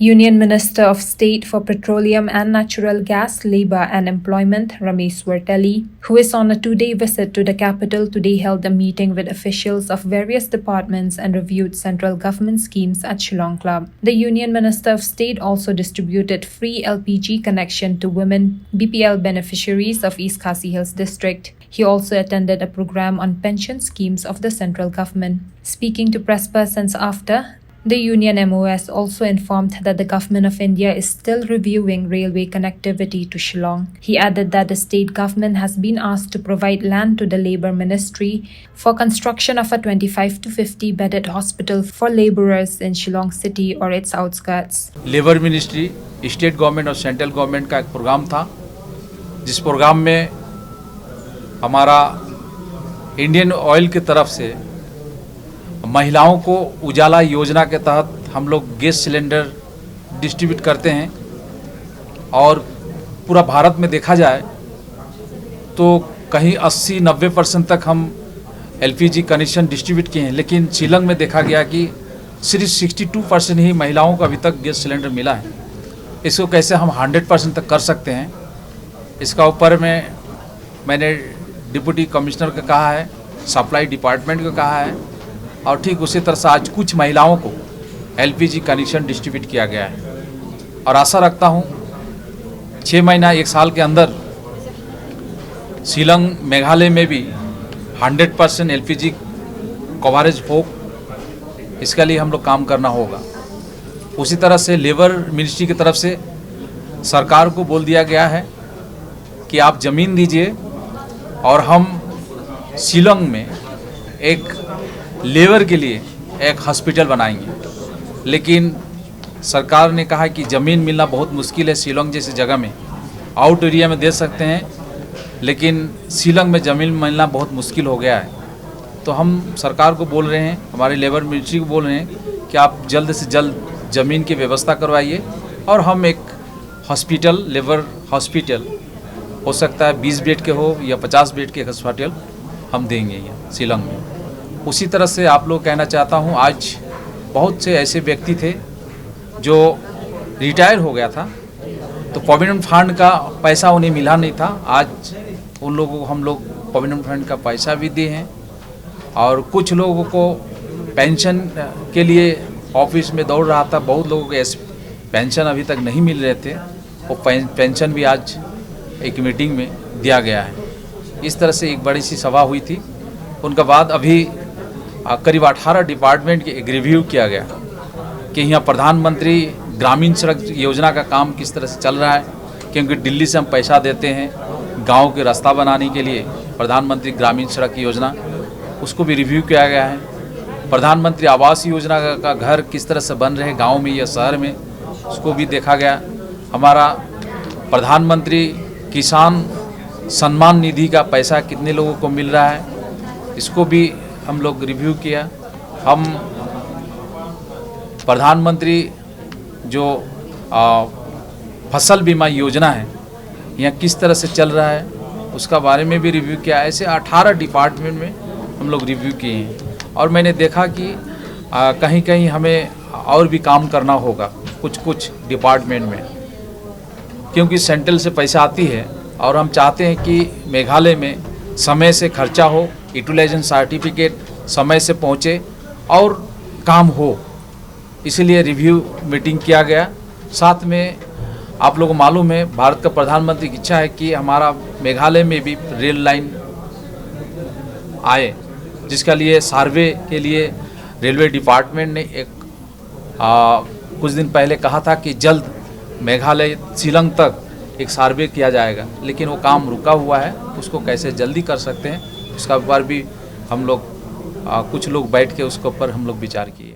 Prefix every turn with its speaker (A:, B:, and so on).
A: Union Minister of State for Petroleum and Natural Gas, Labour and Employment, Ramesh Vartali, who is on a two-day visit to the capital today, held a meeting with officials of various departments and reviewed central government schemes at Shillong Club. The Union Minister of State also distributed free LPG connection to women BPL beneficiaries of East Khasi Hills District. He also attended a program on pension schemes of the central government. Speaking to press persons after, the Union MOS also informed that the Government of India is still reviewing railway connectivity to Shillong. He added that the state government has been asked to provide land to the Labour Ministry for construction of a 25 to 50 bedded hospital for labourers in Shillong city or its outskirts.
B: Labour ministry, state government और central government का एक programme था, जिस programme में हमारा Indian oil की तरफ से महिलाओं को उजाला योजना के तहत हम लोग गैस सिलेंडर डिस्ट्रीब्यूट करते हैं। और पूरा भारत में देखा जाए तो कहीं 80-90% तक हम एलपीजी कनेक्शन डिस्ट्रीब्यूट किए हैं, लेकिन शिलंग में देखा गया कि सिर्फ 62% ही महिलाओं को अभी तक गैस सिलेंडर मिला है। इसको कैसे हम 100% तक कर सकते हैं, इसका ऊपर में मैंने डिप्टी कमिश्नर को कहा है, सप्लाई डिपार्टमेंट को कहा है, और ठीक उसी तरह से आज कुछ महिलाओं को एलपीजी कनेक्शन डिस्ट्रीब्यूट किया गया है। और आशा रखता हूँ 6 महीना 1 साल के अंदर शिलंग मेघालय में भी 100% एलपीजी कवरेज हो, इसके लिए हम लोग काम करना होगा। उसी तरह से लेबर मिनिस्ट्री की तरफ से सरकार को बोल दिया गया है कि आप ज़मीन दीजिए और हम शिलंग में एक लेबर के लिए एक हॉस्पिटल बनाएंगे। लेकिन सरकार ने कहा कि ज़मीन मिलना बहुत मुश्किल है। शिलंग जैसी जगह में आउट एरिया में दे सकते हैं, लेकिन शिलंग में ज़मीन मिलना बहुत मुश्किल हो गया है। तो हम सरकार को बोल रहे हैं, हमारे लेबर मिनिस्ट्री को बोल रहे हैं कि आप जल्द से जल्द ज़मीन की व्यवस्था करवाइए और हम एक हॉस्पिटल, लेबर हॉस्पिटल हो सकता है 20 बेड के हो या 50 बेड के हॉस्पिटल हम देंगे यहाँ शिलंग में। उसी तरह से आप लोग कहना चाहता हूँ, आज बहुत से ऐसे व्यक्ति थे जो रिटायर हो गया था, तो प्रोविडेंट फंड का पैसा उन्हें मिला नहीं था। आज उन लोगों को हम लोग प्रोविडेंट फंड का पैसा भी दिए हैं, और कुछ लोगों को पेंशन के लिए ऑफिस में दौड़ रहा था, बहुत लोगों को पेंशन अभी तक नहीं मिल रहे थे, वो पेंशन भी आज एक मीटिंग में दिया गया है। इस तरह से एक बड़ी सी सभा हुई थी। उनके बाद अभी करीब 18 डिपार्टमेंट के एक रिव्यू किया गया कि यहाँ प्रधानमंत्री ग्रामीण सड़क योजना का काम किस तरह से चल रहा है, क्योंकि दिल्ली से हम पैसा देते हैं गांव के रास्ता बनाने के लिए, प्रधानमंत्री ग्रामीण सड़क योजना, उसको भी रिव्यू किया गया है। प्रधानमंत्री आवास योजना का घर किस तरह से बन रहे हैं गाँव में या शहर में, उसको भी देखा गया। हमारा प्रधानमंत्री किसान सम्मान निधि का पैसा कितने लोगों को मिल रहा है, इसको भी हम लोग रिव्यू किया। हम प्रधानमंत्री जो फसल बीमा योजना है यहाँ किस तरह से चल रहा है, उसका बारे में भी रिव्यू किया। ऐसे 18 डिपार्टमेंट में हम लोग रिव्यू किए हैं। और मैंने देखा कि कहीं कहीं हमें और भी काम करना होगा कुछ डिपार्टमेंट में, क्योंकि सेंट्रल से पैसा आती है और हम चाहते हैं कि मेघालय में समय से खर्चा हो, यूटिलाइजेशन सर्टिफिकेट समय से पहुँचे और काम हो, इसलिए रिव्यू मीटिंग किया गया। साथ में आप लोगों को मालूम है, भारत का प्रधानमंत्री की इच्छा है कि हमारा मेघालय में भी रेल लाइन आए, जिसका लिए सर्वे के लिए रेलवे डिपार्टमेंट ने एक कुछ दिन पहले कहा था कि जल्द मेघालय शिलंग तक एक सर्वे किया जाएगा, लेकिन वो काम रुका हुआ है। उसको कैसे जल्दी कर सकते हैं, उसका ऊपर भी हम लोग कुछ लोग बैठ के उसके ऊपर हम लोग विचार किए।